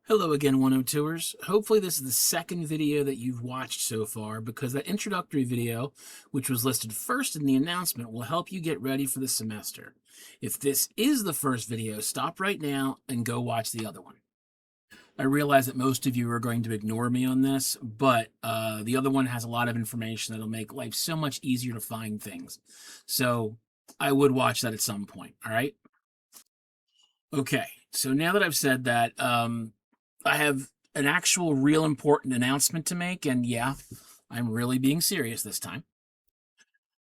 Hello again, 102ers. Hopefully this is the second video that you've watched so far, because that introductory video, which was listed first in the announcement, will help you get ready for the semester. If this is the first video, stop right now and go watch the other one. I realize that most of you are going to ignore me on this, but the other one has a lot of information that'll make life so much easier to find things. So I would watch that at some point, all right? Okay, so now that I've said that, I have an actual real important announcement to make, and yeah, I'm really being serious this time.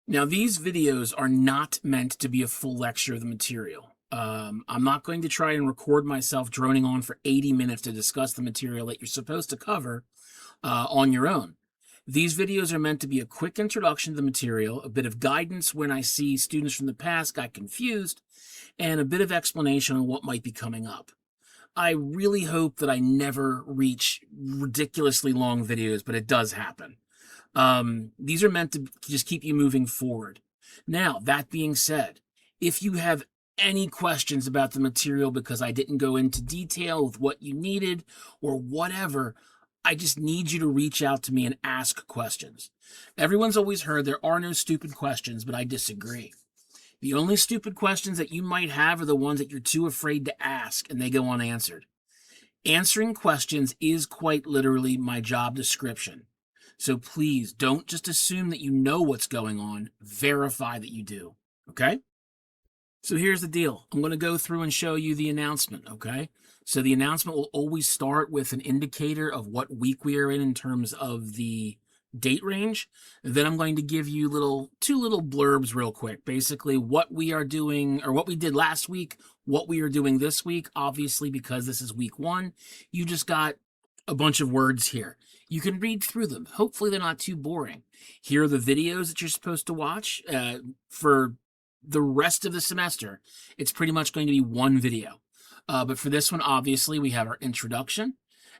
Now, these videos are not meant to be a full lecture of the material. I'm not going to try and record myself droning on for 80 minutes to discuss the material that you're supposed to cover on your own. These videos are meant to be a quick introduction to the material, a bit of guidance when I see students from the past got confused, and a bit of explanation on what might be coming up. I really hope that I never reach ridiculously long videos, but it does happen. These are meant to just keep you moving forward. Now, that being said, if you have any questions about the material because I didn't go into detail with what you needed or whatever, I just need you to reach out to me and ask questions. Everyone's always heard there are no stupid questions, but I disagree. The only stupid questions that you might have are the ones that you're too afraid to ask, and they go unanswered. Answering questions is quite literally my job description. So please don't just assume that you know what's going on. Verify that you do. Okay? So here's the deal. I'm going to go through and show you the announcement. Okay? So the announcement will always start with an indicator of what week we are in terms of the date range. Then I'm going to give you two little blurbs real quick. Basically what we are doing, or what we did last week, what we are doing this week. Obviously, because this is week 1, you just got a bunch of words here. You can read through them. Hopefully they're not too boring. Here are the videos that you're supposed to watch. For the rest of the semester, it's pretty much going to be one video. But for this one, obviously, we have our introduction,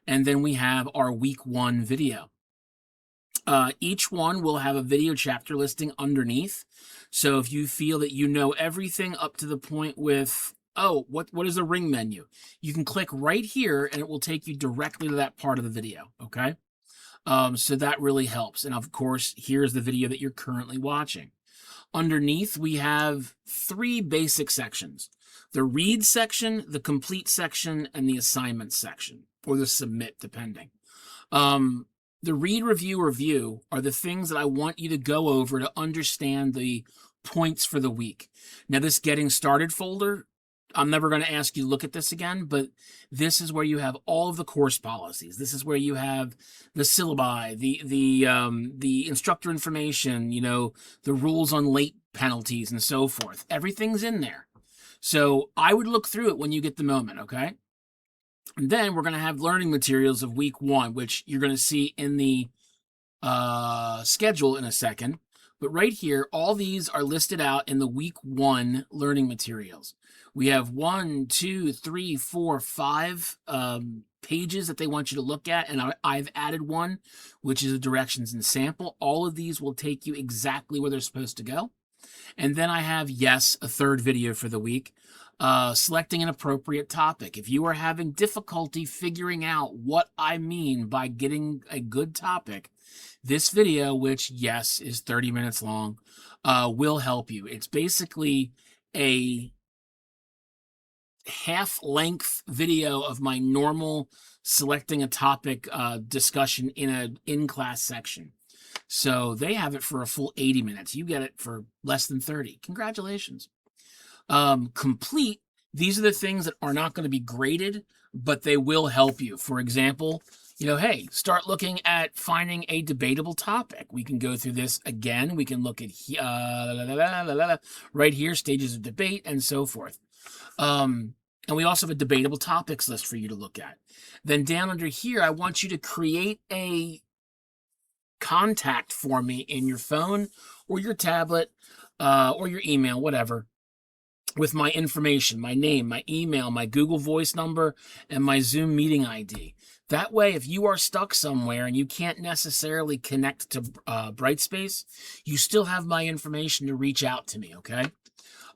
and then we have our week 1 video. Each one will have a video chapter listing underneath. So if you feel that you know everything up to the point with, oh, what is the ring menu? You can click right here and it will take you directly to that part of the video, okay? So that really helps. And of course, here's the video that you're currently watching. Underneath, we have 3 basic sections: the read section, the complete section, and the assignment section, or the submit, depending. The read, review, review are the things that I want you to go over to understand the points for the week. Now, this getting started folder, I'm never going to ask you to look at this again, but this is where you have all of the course policies. This is where you have the syllabi, the instructor information, the rules on late penalties and so forth. Everything's in there. So I would look through it when you get the moment, okay? And then we're going to have learning materials of week 1, which you're going to see in the schedule in a second. But right here, all these are listed out in the week 1 learning materials. We have 1, 2, 3, 4, 5 pages that they want you to look at, and I've added one, which is the directions and sample. All of these will take you exactly where they're supposed to go. And then I have, yes, a 3rd video for the week. Selecting an appropriate topic. If you are having difficulty figuring out what I mean by getting a good topic, this video, which, yes, is 30 minutes long, will help you. It's basically a half-length video of my normal selecting a topic discussion in an in-class section. So they have it for a full 80 minutes. You get it for less than 30. Congratulations. Complete, these are the things that are not going to be graded, but they will help you. For example, hey, start looking at finding a debatable topic. We can go through this again. We can look at right here, stages of debate and so forth. And we also have a debatable topics list for you to look at. Then down under here, I want you to create a contact for me in your phone or your tablet or your email, whatever, with my information, my name, my email, my Google Voice number, and my Zoom meeting ID. That way, if you are stuck somewhere and you can't necessarily connect to Brightspace, you still have my information to reach out to me, okay?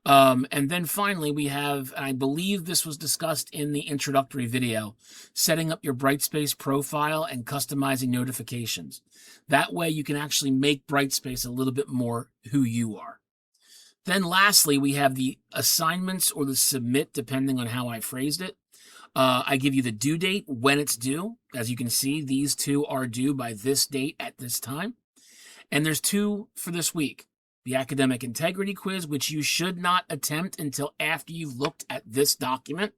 And then finally, we have, and I believe this was discussed in the introductory video, setting up your Brightspace profile and customizing notifications. That way you can actually make Brightspace a little bit more who you are. Then lastly, we have the assignments or the submit, depending on how I phrased it. I give you the due date, when it's due. As you can see, these two are due by this date at this time. And there's two for this week. The academic integrity quiz, which you should not attempt until after you've looked at this document.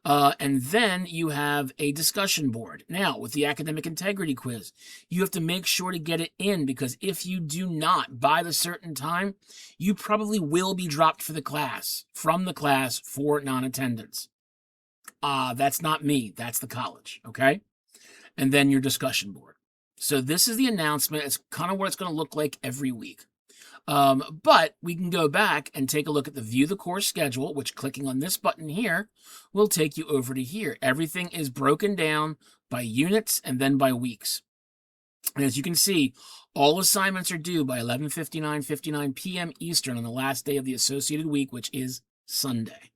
And then you have a discussion board. Now, with the academic integrity quiz, you have to make sure to get it in, because if you do not by the certain time, you probably will be dropped from the class for non-attendance. That's not me. That's the college, okay? And then your discussion board. So this is the announcement. It's kind of what it's going to look like every week. But we can go back and take a look at the view the course schedule, which clicking on this button here will take you over to here. Everything is broken down by units and then by weeks. And as you can see, all assignments are due by 11:59 p.m. Eastern on the last day of the associated week, which is Sunday.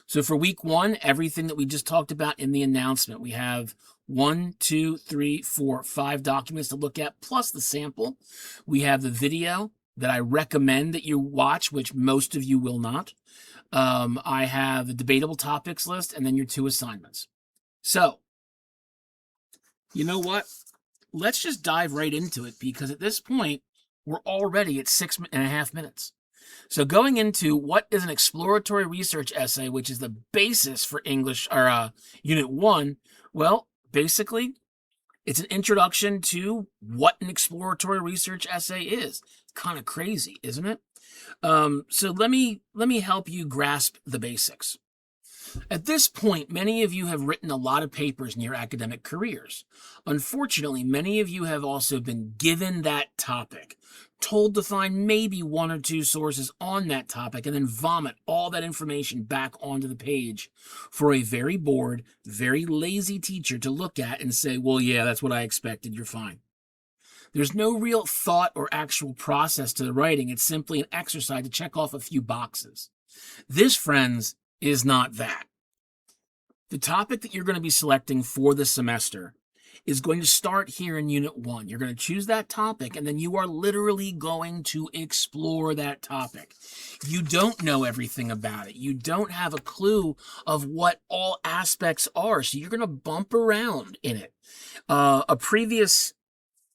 So for week 1, everything that we just talked about in the announcement, we have 1, 2, 3, 4, 5 documents to look at, plus the sample. We have the video that I recommend that you watch, which most of you will not. I have the debatable topics list, and then your 2 assignments. So, you know what? Let's just dive right into it, because at this point, we're already at 6.5 minutes. So going into what is an exploratory research essay, which is the basis for English, or Unit 1, well, basically, it's an introduction to what an exploratory research essay is. Kind of crazy, isn't it? So let me help you grasp the basics. At this point, many of you have written a lot of papers in your academic careers. Unfortunately, many of you have also been given that topic, told to find maybe 1 or 2 sources on that topic, and then vomit all that information back onto the page for a very bored, very lazy teacher to look at and say, well, yeah, that's what I expected, you're fine. There's no real thought or actual process to the writing. It's simply an exercise to check off a few boxes. This, friends, is not that. The topic that you're going to be selecting for the semester is going to start here in Unit 1. You're going to choose that topic, and then you are literally going to explore that topic. You don't know everything about it. You don't have a clue of what all aspects are, so you're going to bump around in it. A previous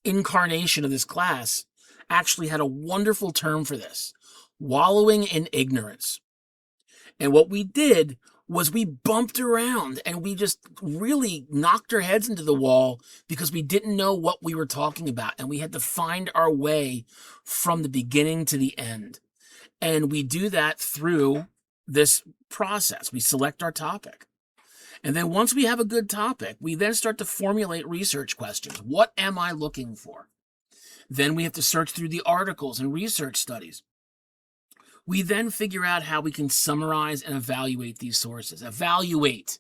incarnation of this class actually had a wonderful term for this: wallowing in ignorance. And what we did was we bumped around and we just really knocked our heads into the wall because we didn't know what we were talking about, and we had to find our way from the beginning to the end. And we do that through this process. We select our topic. And then once we have a good topic, we then start to formulate research questions. What am I looking for? Then we have to search through the articles and research studies. We then figure out how we can summarize and evaluate these sources. Evaluate.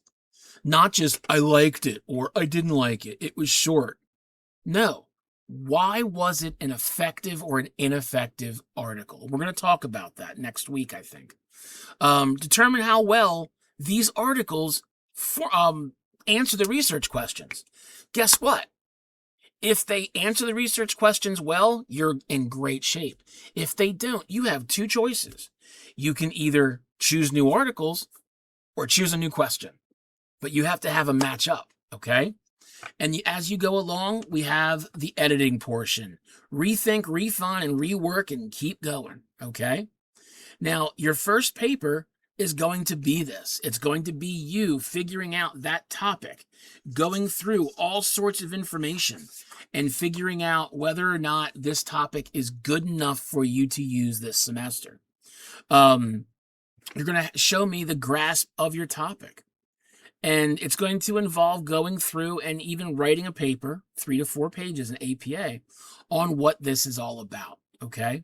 Not just, I liked it or I didn't like it. It was short. No. Why was it an effective or an ineffective article? We're going to talk about that next week, I think. Determine how well these articles answer the research questions. Guess what? If they answer the research questions well, you're in great shape. If they don't, you have 2 choices. You can either choose new articles or choose a new question, but you have to have a match up, okay? And as you go along, we have the editing portion. Rethink, refine, and rework, and keep going, okay? Now, your first paper is going to be this. It's going to be you figuring out that topic, going through all sorts of information, and figuring out whether or not this topic is good enough for you to use this semester. You're going to show me the grasp of your topic. And it's going to involve going through and even writing a paper, 3 to 4 pages in APA, on what this is all about, okay?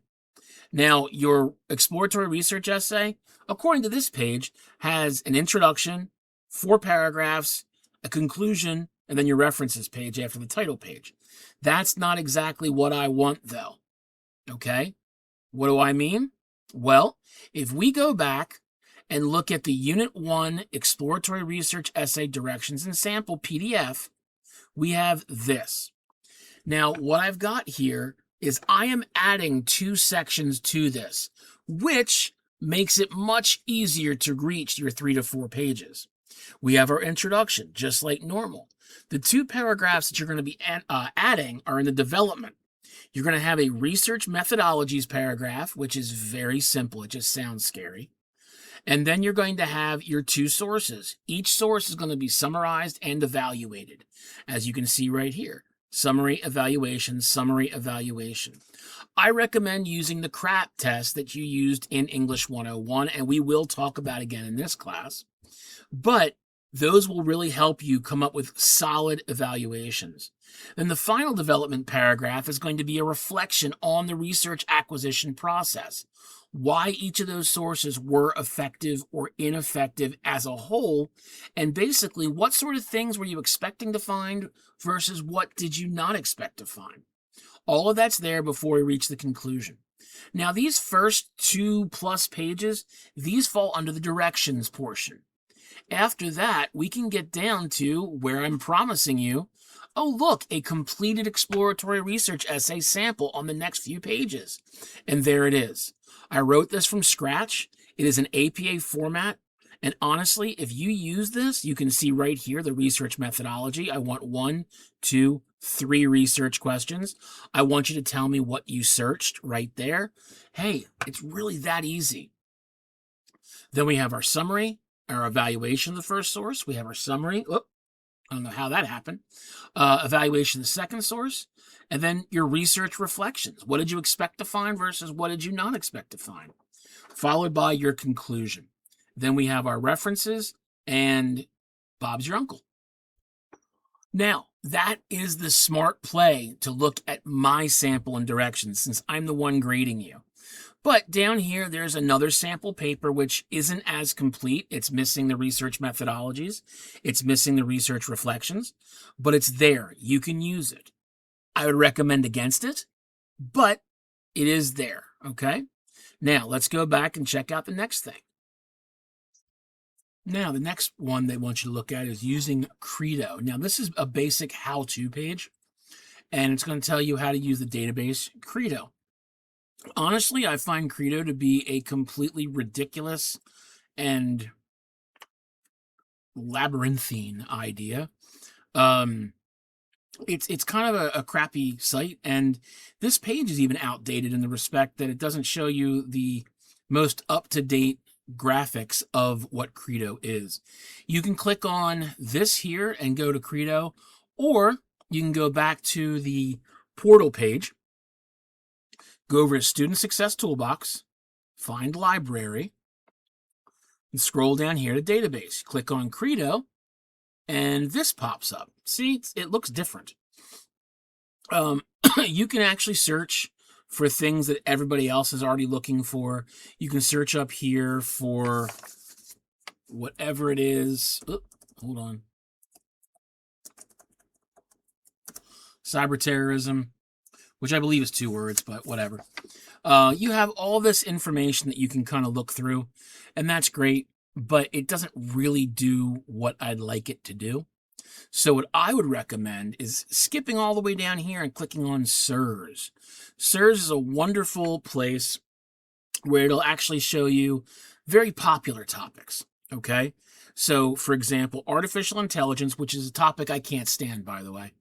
Now, your exploratory research essay, according to this page, has an introduction, 4 paragraphs, a conclusion, and then your references page after the title page. That's not exactly what I want, though, okay? What do I mean? Well, if we go back and look at the Unit 1 Exploratory Research Essay Directions and Sample PDF, we have this. Now, what I've got here is I am adding 2 sections to this, which makes it much easier to reach your 3 to 4 pages. We have our introduction, just like normal. The 2 paragraphs that you're going to be adding are in the development. You're going to have a research methodologies paragraph, which is very simple. It just sounds scary. And then you're going to have your 2 sources. Each source is going to be summarized and evaluated, as you can see right here. Summary, evaluation, summary, evaluation. I recommend using the CRAP test that you used in English 101, and we will talk about again in this class. But those will really help you come up with solid evaluations. Then the final development paragraph is going to be a reflection on the research acquisition process, why each of those sources were effective or ineffective as a whole, and basically what sort of things were you expecting to find versus what did you not expect to find. All of that's there before we reach the conclusion. Now, these first 2+ pages, these fall under the directions portion. After that, we can get down to where I'm promising you, oh look, a completed exploratory research essay sample on the next few pages. And there it is. I wrote this from scratch. It is an APA format. And honestly, if you use this, you can see right here the research methodology. I want 1, 2, 3 research questions. I want you to tell me what you searched right there. Hey, it's really that easy. Then we have our summary, our evaluation of the first source. We have our summary. I don't know how that happened. Evaluation of the second source. And then your research reflections. What did you expect to find versus what did you not expect to find? Followed by your conclusion. Then we have our references and Bob's your uncle. Now, that is the smart play to look at my sample and directions since I'm the one grading you. But down here, there's another sample paper which isn't as complete. It's missing the research methodologies. It's missing the research reflections, but it's there. You can use it. I would recommend against it, but it is there, okay? Now, let's go back and check out the next thing. Now, the next one they want you to look at is using CREDO. Now, this is a basic how-to page, and it's going to tell you how to use the database CREDO. Honestly, I find CREDO to be a completely ridiculous and labyrinthine idea. It's kind of a crappy site, and this page is even outdated in the respect that it doesn't show you the most up-to-date graphics of what CREDO is. You can click on this here and go to CREDO, or you can go back to the portal page, go over to Student Success Toolbox, find Library, and scroll down here to Database. Click on CREDO, and this pops up. See, it looks different. You can actually search for things that everybody else is already looking for. You can search up here for whatever it is. Hold on. Cyberterrorism, which I believe is 2 words, but whatever. You have all this information that you can kind of look through, and that's great, but it doesn't really do what I'd like it to do. So what I would recommend is skipping all the way down here and clicking on SIRS. SIRS is a wonderful place where it'll actually show you very popular topics, okay? So, for example, artificial intelligence, which is a topic I can't stand, by the way.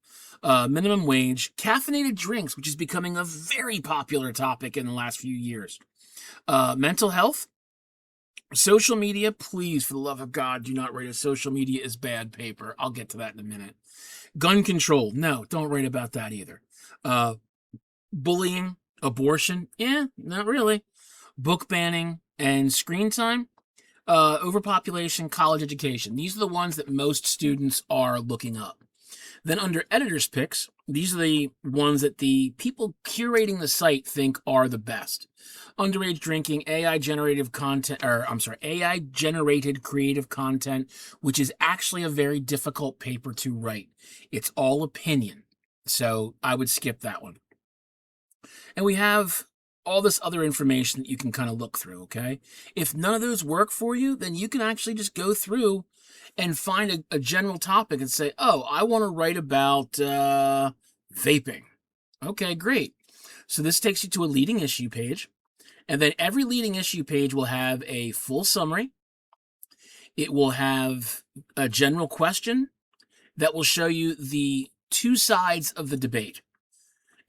Minimum wage, caffeinated drinks, which is becoming a very popular topic in the last few years. Mental health, social media, please, for the love of God, do not write a social media is bad paper. I'll get to that in a minute. Gun control, no, don't write about that either. Bullying, abortion, not really. Book banning and screen time, overpopulation, college education. These are the ones that most students are looking up. Then under editor's picks, these are the ones that the people curating the site think are the best. Underage drinking, AI-generated creative content, which is actually a very difficult paper to write. It's all opinion, so I would skip that one. And we have all this other information that you can kind of look through, okay? If none of those work for you, then you can actually just go through and find a general topic and say, oh, I want to write about vaping. Okay, great. So this takes you to a leading issue page, and then every leading issue page will have a full summary. It will have a general question that will show you the two sides of the debate.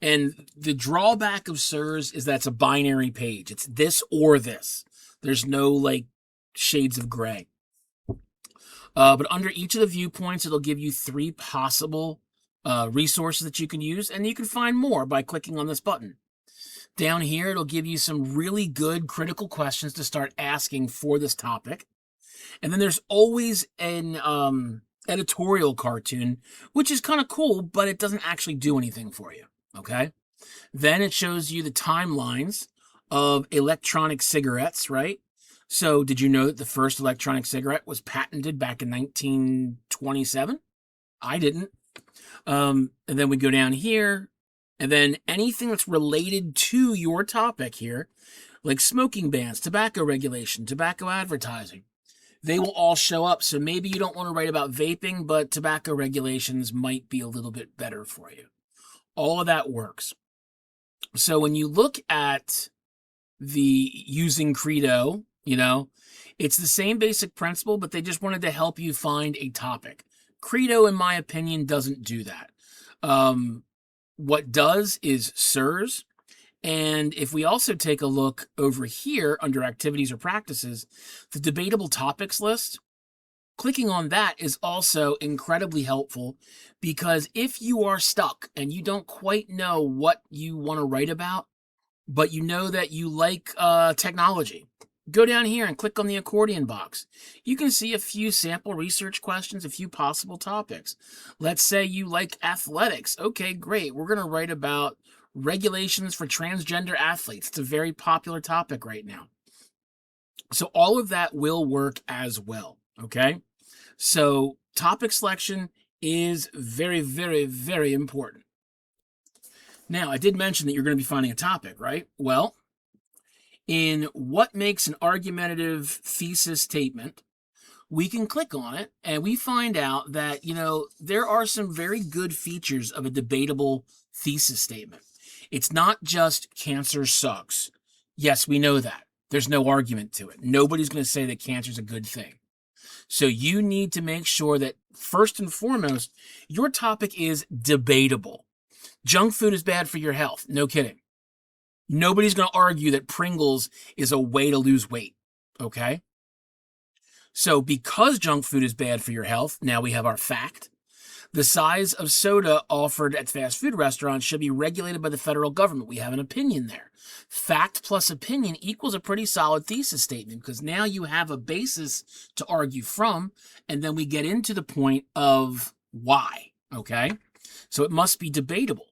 And the drawback of SIRS is that's a binary page. It's this or this. There's no like shades of gray. But under each of the viewpoints, it'll give you 3 possible resources that you can use, and you can find more by clicking on this button. Down here, it'll give you some really good critical questions to start asking for this topic. And then there's always an editorial cartoon, which is kind of cool, but it doesn't actually do anything for you. Okay? Then it shows you the timelines of electronic cigarettes, right? So did you know that the first electronic cigarette was patented back in 1927? I didn't. And then we go down here, and then anything that's related to your topic here, like smoking bans, tobacco regulation, tobacco advertising, they will all show up. So maybe you don't want to write about vaping, but tobacco regulations might be a little bit better for you. All of that works. So when you look at the using CREDO, it's the same basic principle, but they just wanted to help you find a topic. CREDO, in my opinion, doesn't do that. What does is SIRS. And if we also take a look over here under activities or practices, the debatable topics list, clicking on that is also incredibly helpful, because if you are stuck and you don't quite know what you want to write about, but you know that you like technology, go down here and click on the accordion box. You can see a few sample research questions, a few possible topics. Let's say you like athletics. Okay, great. We're going to write about regulations for transgender athletes. It's a very popular topic right now. So all of that will work as well, okay? So topic selection is very, very, very important. Now, I did mention that you're going to be finding a topic, right? Well, in what makes an argumentative thesis statement, we can click on it and we find out that, there are some very good features of a debatable thesis statement. It's not just cancer sucks. Yes, we know that. There's no argument to it. Nobody's going to say that cancer is a good thing. So you need to make sure that, first and foremost, your topic is debatable. Junk food is bad for your health. No kidding. Nobody's going to argue that Pringles is a way to lose weight. Okay? So because junk food is bad for your health, now we have our fact. The size of soda offered at fast food restaurants should be regulated by the federal government. We have an opinion there. Fact plus opinion equals a pretty solid thesis statement, because now you have a basis to argue from, and then we get into the point of why, okay? So it must be debatable.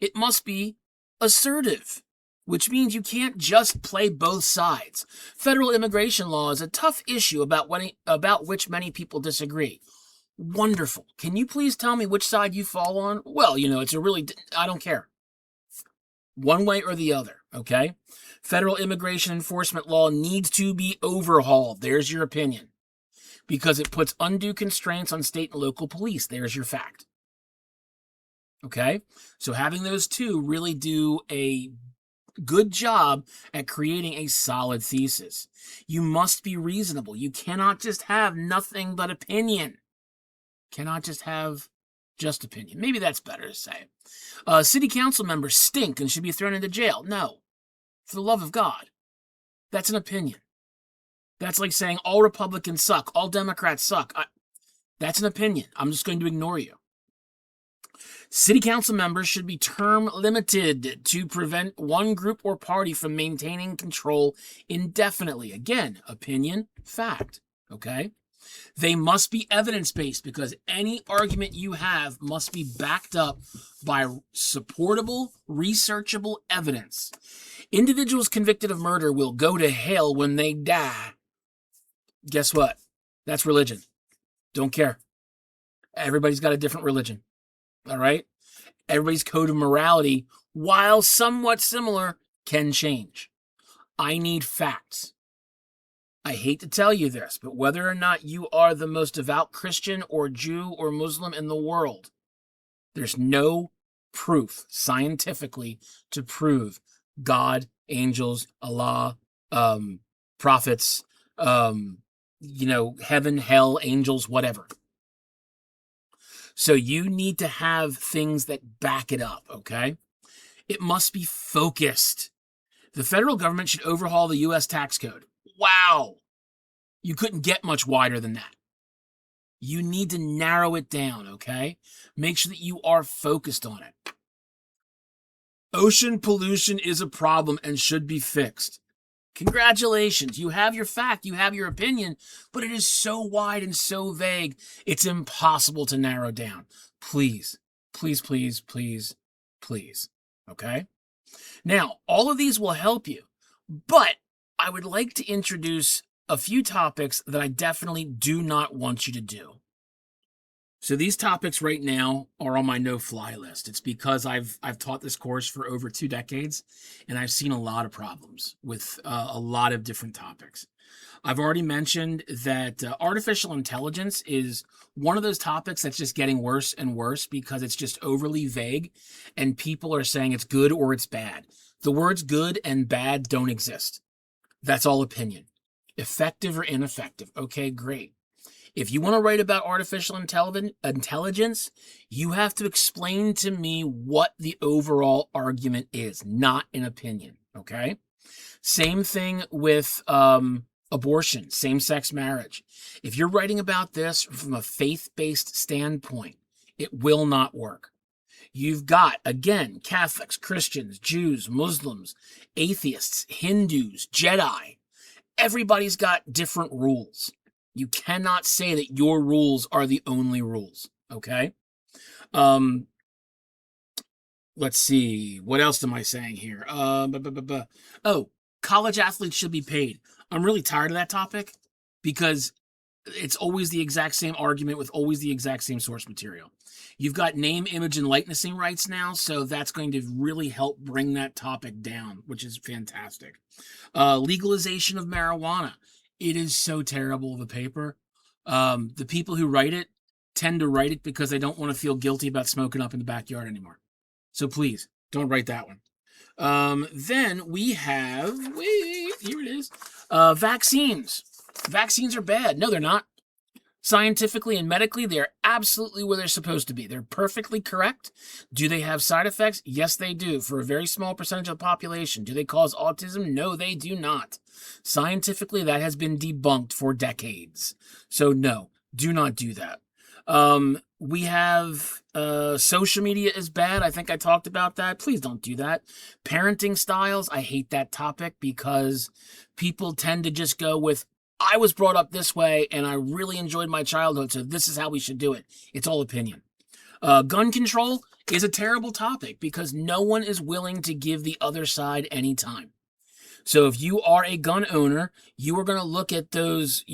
It must be assertive, which means you can't just play both sides. Federal immigration law is a tough issue about which many people disagree. Wonderful. Can you please tell me which side you fall on? Well, I don't care. One way or the other, okay? Federal immigration enforcement law needs to be overhauled. There's your opinion. Because it puts undue constraints on state and local police. There's your fact. Okay? So having those two really do a good job at creating a solid thesis. You must be reasonable. You cannot just have nothing but opinion. Cannot just have just opinion. Maybe that's better to say. City council members stink and should be thrown into jail. No. For the love of God. That's an opinion. That's like saying all Republicans suck, all Democrats suck. That's an opinion. I'm just going to ignore you. City council members should be term limited to prevent one group or party from maintaining control indefinitely. Again, opinion, fact. Okay? They must be evidence-based, because any argument you have must be backed up by supportable, researchable evidence. Individuals convicted of murder will go to hell when they die. Guess what? That's religion. Don't care. Everybody's got a different religion. All right? Everybody's code of morality, while somewhat similar, can change. I need facts. I hate to tell you this, but whether or not you are the most devout Christian or Jew or Muslim in the world, there's no proof scientifically to prove God, angels, Allah, prophets, heaven, hell, angels, whatever. So you need to have things that back it up, okay? It must be focused. The federal government should overhaul the U.S. tax code. Wow! You couldn't get much wider than that. You need to narrow it down, okay? Make sure that you are focused on it. Ocean pollution is a problem and should be fixed. Congratulations. You have your fact, you have your opinion, but it is so wide and so vague, it's impossible to narrow down. Please, please, please, please, please, okay? Now, all of these will help you, but I would like to introduce a few topics that I definitely do not want you to do. So these topics right now are on my no-fly list. It's because I've taught this course for over 2 decades, and I've seen a lot of problems with a lot of different topics. I've already mentioned that artificial intelligence is one of those topics that's just getting worse and worse because it's just overly vague, and people are saying it's good or it's bad. The words good and bad don't exist. That's all opinion. Effective or ineffective. Okay, great. If you want to write about artificial intelligence, you have to explain to me what the overall argument is, not an opinion, okay? Same thing with abortion, same-sex marriage. If you're writing about this from a faith-based standpoint, it will not work. You've got, again, Catholics, Christians, Jews, Muslims, atheists, Hindus, Jedi. Everybody's got different rules. You cannot say that your rules are the only rules, okay? Let's see. What else am I saying here? Oh, college athletes should be paid. I'm really tired of that topic because it's always the exact same argument with always the exact same source material. You've got name, image, and likenessing rights now, so that's going to really help bring that topic down, which is fantastic. Legalization of marijuana. It is so terrible of a paper. The people who write it tend to write it because they don't want to feel guilty about smoking up in the backyard anymore. So please, don't write that one. Then we have, wait, here it is. Vaccines. Vaccines are bad. No, they're not. Scientifically and medically, they're absolutely where they're supposed to be. They're perfectly correct. Do they have side effects? Yes, they do. For a very small percentage of the population. Do they cause autism? No, they do not. Scientifically, that has been debunked for decades. So no, do not do that. We have social media is bad. I think I talked about that. Please don't do that. Parenting styles. I hate that topic because people tend to just go with, I was brought up this way and I really enjoyed my childhood, so this is how we should do it. It's all opinion. Gun control is a terrible topic because no one is willing to give the other side any time. So if you are a gun owner, you are going to look at those,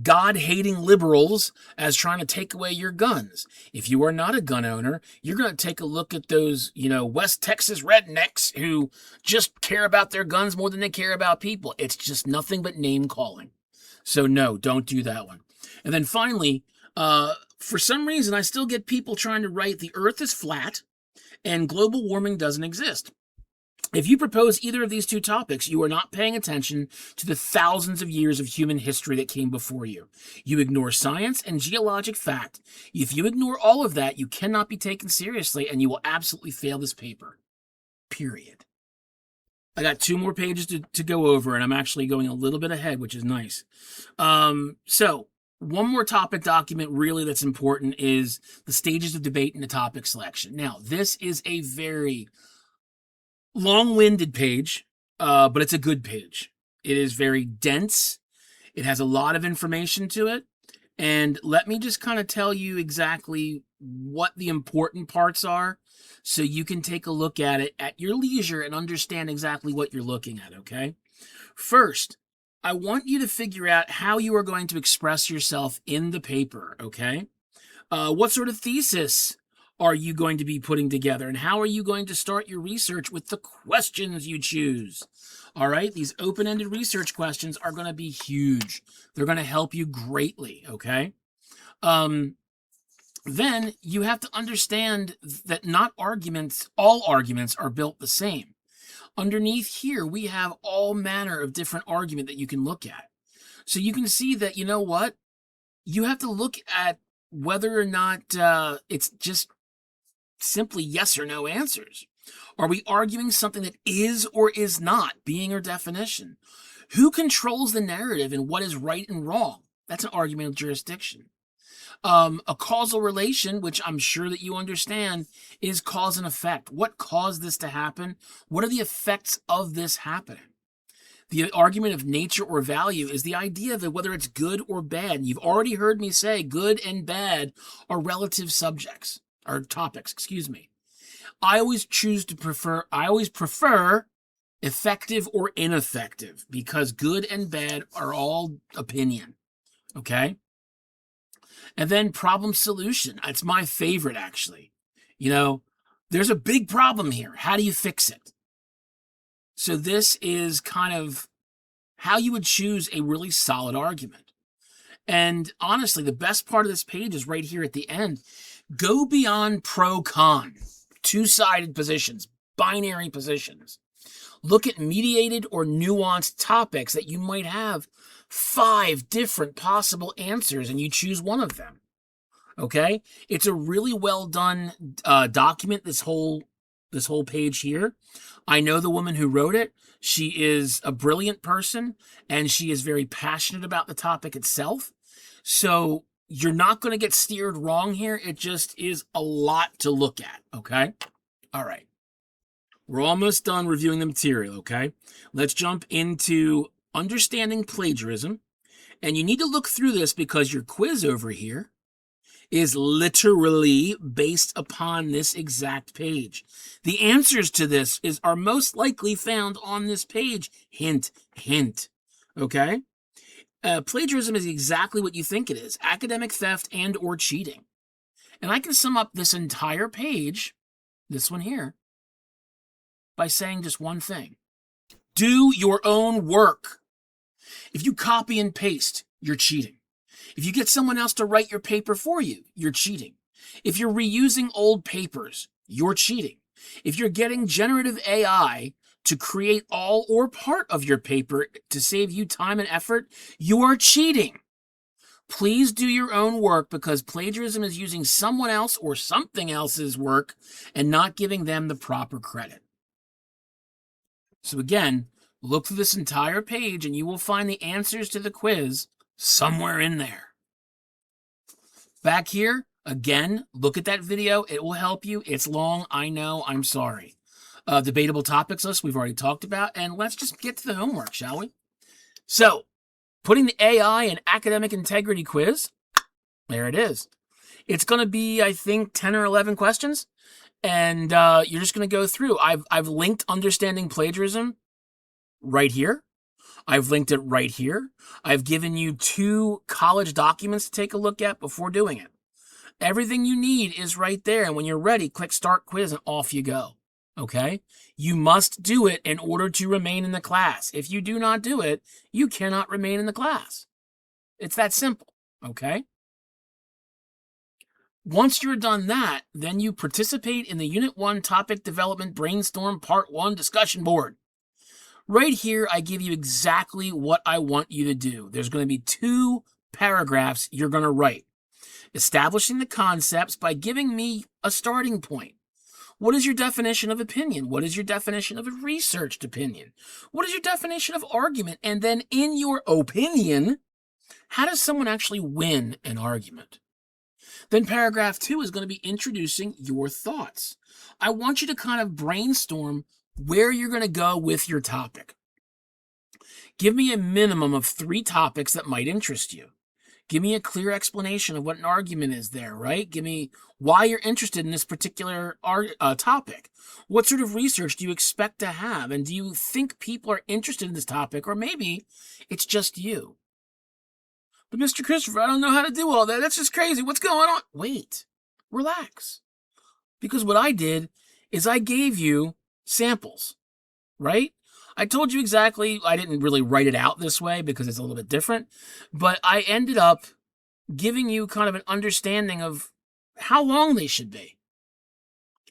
God-hating liberals as trying to take away your guns. If you are not a gun owner, you're going to take a look at those, West Texas rednecks who just care about their guns more than they care about people. It's just nothing but name calling. So no, don't do that one. And then finally, for some reason, I still get people trying to write the earth is flat and global warming doesn't exist. If you propose either of these two topics, you are not paying attention to the thousands of years of human history that came before you. You ignore science and geologic fact. If you ignore all of that, you cannot be taken seriously and you will absolutely fail this paper. Period. I got 2 more pages to go over, and I'm actually going a little bit ahead, which is nice. So, one more topic document really that's important is the stages of debate and the topic selection. Now, this is a very long-winded page, but it's a good page. It is very dense. It has a lot of information to it. And let me just kind of tell you exactly what the important parts are so you can take a look at it at your leisure and understand exactly what you're looking at, okay? First, I want you to figure out how you are going to express yourself in the paper, okay? What sort of thesis are you going to be putting together? And how are you going to start your research with the questions you choose? All right, these open-ended research questions are going to be huge. They're going to help you greatly, okay? Then you have to understand that not all arguments are built the same. Underneath here, we have all manner of different argument that you can look at. So you can see that, you know what? You have to look at whether or not it's just simply yes or no answers. Are we arguing something that is or is not, being or definition? Who controls the narrative and what is right and wrong? That's an argument of jurisdiction. A causal relation, which I'm sure that you understand, is cause and effect. What caused this to happen? What are the effects of this happening? The argument of nature or value is the idea of whether it's good or bad. You've already heard me say good and bad are relative subjects, or topics, excuse me. I always prefer effective or ineffective, because good and bad are all opinion, okay? And then problem solution. It's my favorite, actually. You know, there's a big problem here. How do you fix it? So this is kind of how you would choose a really solid argument. And honestly, the best part of this page is right here at the end. Go beyond pro-con, two-sided positions, binary positions. Look at mediated or nuanced topics that you might have 5 different possible answers and you choose one of them. Okay? It's a really well done document, this whole page here. I know the woman who wrote it. She is a brilliant person and she is very passionate about the topic itself. So you're not going to get steered wrong here. It just is a lot to look at. Okay? All right. We're almost done reviewing the material, okay? Let's jump into understanding plagiarism. And you need to look through this because your quiz over here is literally based upon this exact page. The answers to this are most likely found on this page. Hint, hint, okay? Plagiarism is exactly what you think it is. Academic theft and or cheating. And I can sum up this entire page, this one here, by saying just one thing. Do your own work. If you copy and paste, you're cheating. If you get someone else to write your paper for you, you're cheating. If you're reusing old papers, you're cheating. If you're getting generative AI to create all or part of your paper to save you time and effort, you are cheating. Please do your own work, because plagiarism is using someone else or something else's work and not giving them the proper credit. So again, look through this entire page and you will find the answers to the quiz somewhere in there. Back here, again, look at that video. It will help you. It's long, I know, I'm sorry. Debatable topics list we've already talked about, and let's just get to the homework, shall we? So, putting the AI and academic integrity quiz, there it is. It's going to be, I think, 10 or 11 questions. And you're just going to go through. I've linked understanding plagiarism right here. I've linked it right here. I've given you 2 college documents to take a look at before doing it. Everything you need is right there. And when you're ready, click Start Quiz and off you go. Okay? You must do it in order to remain in the class. If you do not do it, you cannot remain in the class. It's that simple. Okay? Once you're done that, then you participate in the Unit 1 Topic Development Brainstorm Part 1 discussion board. Right here, I give you exactly what I want you to do. There's going to be 2 paragraphs you're going to write. Establishing the concepts by giving me a starting point. What is your definition of opinion? What is your definition of a researched opinion? What is your definition of argument? And then in your opinion, how does someone actually win an argument? Then paragraph 2 is going to be introducing your thoughts. I want you to kind of brainstorm where you're going to go with your topic. Give me a minimum of 3 topics that might interest you. Give me a clear explanation of what an argument is there, right? Give me why you're interested in this particular topic. What sort of research do you expect to have? And do you think people are interested in this topic? Or maybe it's just you. But Mr. Christopher, I don't know how to do all that. That's just crazy. What's going on? Wait. Relax. Because what I did is I gave you samples, right? I told you exactly, I didn't really write it out this way because it's a little bit different, but I ended up giving you kind of an understanding of how long they should be.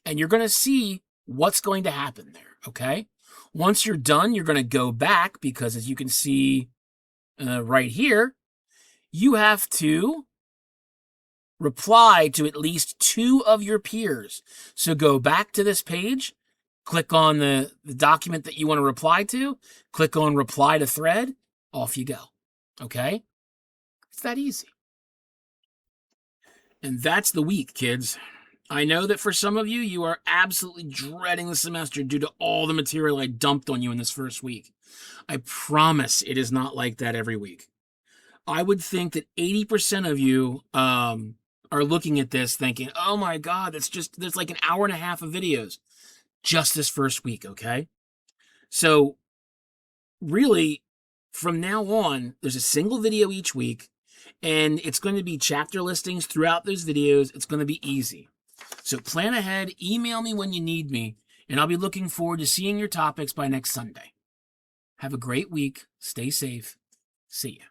And you're going to see what's going to happen there, okay? Once you're done, you're going to go back because as you can see right here, you have to reply to at least 2 of your peers. So go back to this page, click on the document that you want to reply to, click on reply to thread, off you go. Okay? It's that easy. And that's the week, kids. I know that for some of you, you are absolutely dreading the semester due to all the material I dumped on you in this first week. I promise it is not like that every week. I would think that 80% of you are looking at this thinking, oh my God, there's like an hour and a half of videos just this first week, okay? So really, from now on, there's a single video each week, and it's going to be chapter listings throughout those videos. It's going to be easy. So plan ahead, email me when you need me, and I'll be looking forward to seeing your topics by next Sunday. Have a great week. Stay safe. See ya.